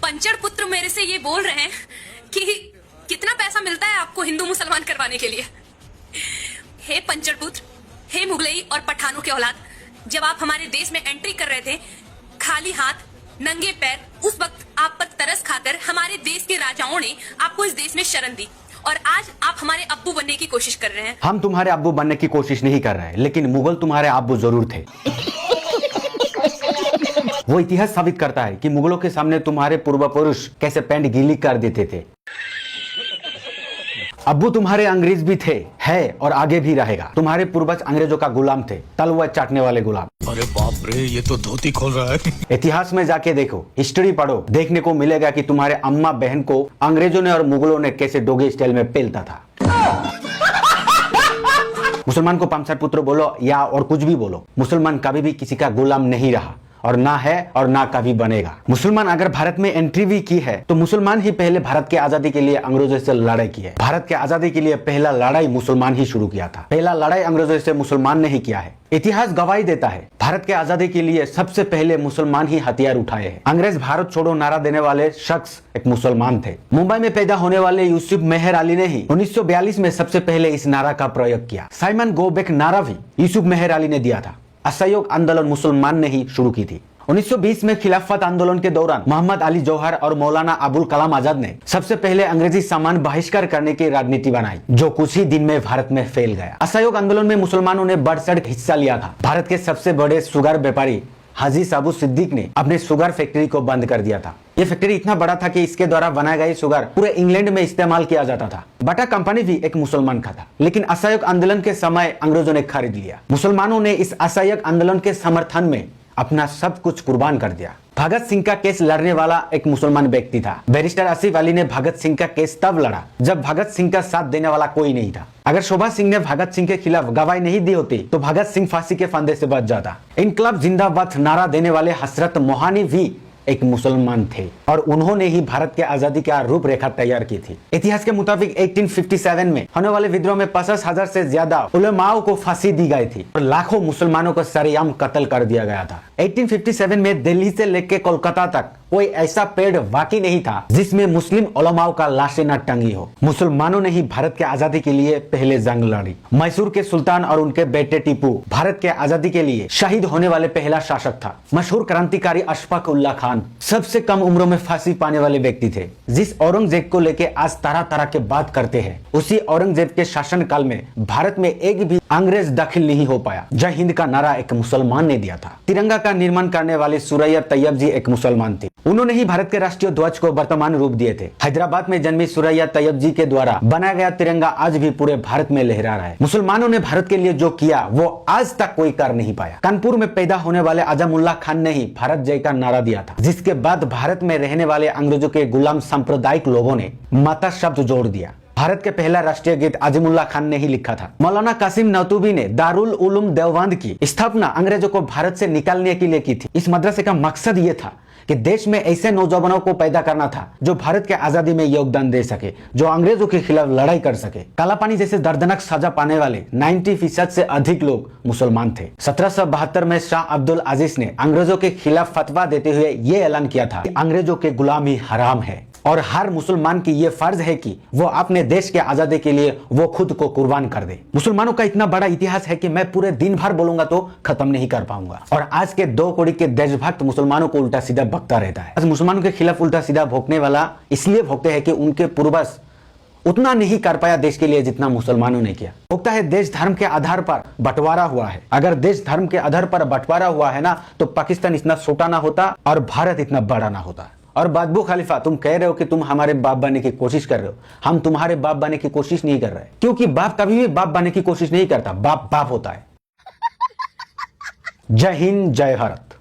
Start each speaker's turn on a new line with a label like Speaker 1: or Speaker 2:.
Speaker 1: Puncture पुत्र मेरे से ये बोल रहे हैं कि कितना पैसा मिलता है आपको हिंदू मुसलमान करवाने के लिए। हे पंचर पुत्र, हे मुगलई और पठानों के औलाद, जब आप हमारे देश में एंट्री कर रहे थे खाली हाथ नंगे पैर, उस वक्त आप पर तरस खाकर हमारे देश के राजाओं ने आपको इस देश में शरण दी और आज आप हमारे अब्बू बनने की कोशिश कर रहे हैं।
Speaker 2: हम तुम्हारे अब्बू बनने की कोशिश नहीं कर रहे हैं, लेकिन मुगल तुम्हारे अब्बू जरूर थे। वो इतिहास साबित करता है कि मुगलों के सामने तुम्हारे पूर्व पुरुष कैसे पैंट गीली कर देते थे। अब्बू तुम्हारे अंग्रेज भी थे, है और आगे भी रहेगा। तुम्हारे पूर्वज अंग्रेजों का गुलाम थे, तलवार चाटने वाले गुलाम।
Speaker 3: अरे बाप रे, ये तो धोती खोल रहा है।
Speaker 2: इतिहास में जाके देखो, हिस्ट्री पढ़ो, देखने को मिलेगा कि तुम्हारे अम्मा बहन को अंग्रेजों ने और मुगलों ने कैसे डोगे स्टाइल में पेलता था। मुसलमान को पामसर पुत्र बोलो या और कुछ भी बोलो, मुसलमान कभी भी किसी का गुलाम नहीं रहा और ना है और ना कभी बनेगा। मुसलमान अगर भारत में एंट्री भी की है तो मुसलमान ही पहले भारत की आजादी के लिए अंग्रेजों से लड़ाई की है। भारत की आजादी के लिए पहला लड़ाई मुसलमान ही शुरू किया था। पहला लड़ाई अंग्रेजों से मुसलमान ने ही किया है। इतिहास गवाही देता है, भारत के आजादी के लिए सबसे पहले मुसलमान ही हथियार उठाए हैं। अंग्रेज भारत छोड़ो नारा देने वाले शख्स एक मुसलमान थे। मुंबई में पैदा होने वाले यूसुफ मेहर अली ने ही 1942 में सबसे पहले इस नारा का प्रयोग किया। साइमन गो बैक नारा भी यूसुफ मेहर अली ने दिया था। असहयोग आंदोलन मुसलमान ने ही शुरू की थी। 1920 में खिलाफत आंदोलन के दौरान मोहम्मद अली जौहर और मौलाना अबुल कलाम आजाद ने सबसे पहले अंग्रेजी सामान बहिष्कार करने की राजनीति बनाई, जो कुछ ही दिन में भारत में फैल गया। असहयोग आंदोलन में मुसलमानों ने बढ़ चढ़ हिस्सा लिया था। भारत के सबसे बड़े शुगर व्यापारी हाजी साबू सिद्दीक ने अपने शुगर फैक्ट्री को बंद कर दिया था। ये फैक्ट्री इतना बड़ा था कि इसके द्वारा बनाया गया शुगर पूरे इंग्लैंड में इस्तेमाल किया जाता था। बाटा कंपनी भी एक मुसलमान का था, लेकिन असहयोग आंदोलन के समय अंग्रेजों ने खरीद लिया। मुसलमानों ने इस असहयोग आंदोलन के समर्थन में अपना सब कुछ कुर्बान कर दिया। भगत सिंह का केस लड़ने वाला एक मुसलमान व्यक्ति था। बैरिस्टर आसिफ अली ने भगत सिंह का केस तब लड़ा जब भगत सिंह का साथ देने वाला कोई नहीं था। अगर शोभा सिंह ने भगत सिंह के खिलाफ गवाही नहीं दी होती तो भगत सिंह फांसी के फंदे से बच जाता। इनकलाब जिंदाबाद नारा देने वाले हसरत मोहानी भी एक मुसलमान थे और उन्होंने ही भारत के आजादी का रूपरेखा तैयार की थी। इतिहास के मुताबिक 1857 में होने वाले विद्रोह में 50,000 से ज्यादा उलमाओं को फांसी दी गई थी और लाखों मुसलमानों को सरेआम कत्ल कर दिया गया था। 1857 में दिल्ली से लेकर कोलकाता तक कोई ऐसा पेड़ वाकई नहीं था जिसमें मुस्लिम उलमाओं का लाशें न टंगी हो। मुसलमानों ने ही भारत के आजादी के लिए पहले जंग लड़ी। मैसूर के सुल्तान और उनके बेटे टीपू भारत के आजादी के लिए शहीद होने वाले पहला शासक था। मशहूर क्रांतिकारी अशफाक उल्लाह खान सबसे कम उम्र में फांसी पाने वाले व्यक्ति थे। जिस औरंगजेब को लेके आज तरह तरह के बात करते हैं, उसी औरंगजेब के शासन काल में भारत में एक भी अंग्रेज दाखिल नहीं हो पाया। जय हिंद का नारा एक मुसलमान ने दिया था। तिरंगा का निर्माण करने वाले सुरैया तैयब जी एक मुसलमान थे। उन्होंने ही भारत के राष्ट्रीय ध्वज को वर्तमान रूप दिए थे। हैदराबाद में जन्मी सुरैया तैयब जी के द्वारा बनाया गया तिरंगा आज भी पूरे भारत में लहरा रहा है। मुसलमानों ने भारत के लिए जो किया वो आज तक कोई कर नहीं पाया। कानपुर में पैदा होने वाले आजमुल्लाह खान ने ही भारत जय का नारा दिया था, जिसके बाद भारत में रहने वाले अंग्रेजों के गुलाम सांप्रदायिक लोगों ने माता शब्द जोड़ दिया। भारत के पहला राष्ट्रीय गीत आजमुल्लाह खान ने ही लिखा था। मौलाना कासिम नौतूबी ने दारुल उलूम देवबंद की स्थापना अंग्रेजों को भारत से निकालने के लिए की थी। इस मदरसे का मकसद ये था कि देश में ऐसे नौजवानों को पैदा करना था जो भारत के आजादी में योगदान दे सके, जो अंग्रेजों के खिलाफ लड़ाई कर सके। कालापानी जैसे दर्दनाक सजा पाने वाले 90% से अधिक लोग मुसलमान थे। 1772 में शाह अब्दुल अजीज ने अंग्रेजों के खिलाफ फतवा देते हुए ये ऐलान किया था कि अंग्रेजों के गुलामी हराम है और हर मुसलमान की ये फर्ज है कि वो अपने देश के आजादी के लिए वो खुद को कुर्बान कर दे। मुसलमानों का इतना बड़ा इतिहास है कि मैं पूरे दिन भर बोलूंगा तो खत्म नहीं कर पाऊंगा। और आज के 2 करोड़ के देशभक्त मुसलमानों को उल्टा सीधा भोगता रहता है। आज मुसलमानों के खिलाफ उल्टा सीधा भोगने वाला इसलिए भोगते हैं कि उनके पूर्वज उतना नहीं कर पाया देश के लिए जितना मुसलमानों ने किया। होता है देश धर्म के आधार पर बंटवारा हुआ है। अगर देश धर्म के आधार पर बंटवारा हुआ है ना, तो पाकिस्तान इतना छोटा ना होता और भारत इतना बड़ा ना होता। और बदबू खलीफा, तुम कह रहे हो कि तुम हमारे बाप बनने की कोशिश कर रहे हो। हम तुम्हारे बाप बनने की कोशिश नहीं कर रहे, क्योंकि बाप कभी भी बाप बनने की कोशिश नहीं करता। बाप बाप होता है। जय हिंद, जय भारत।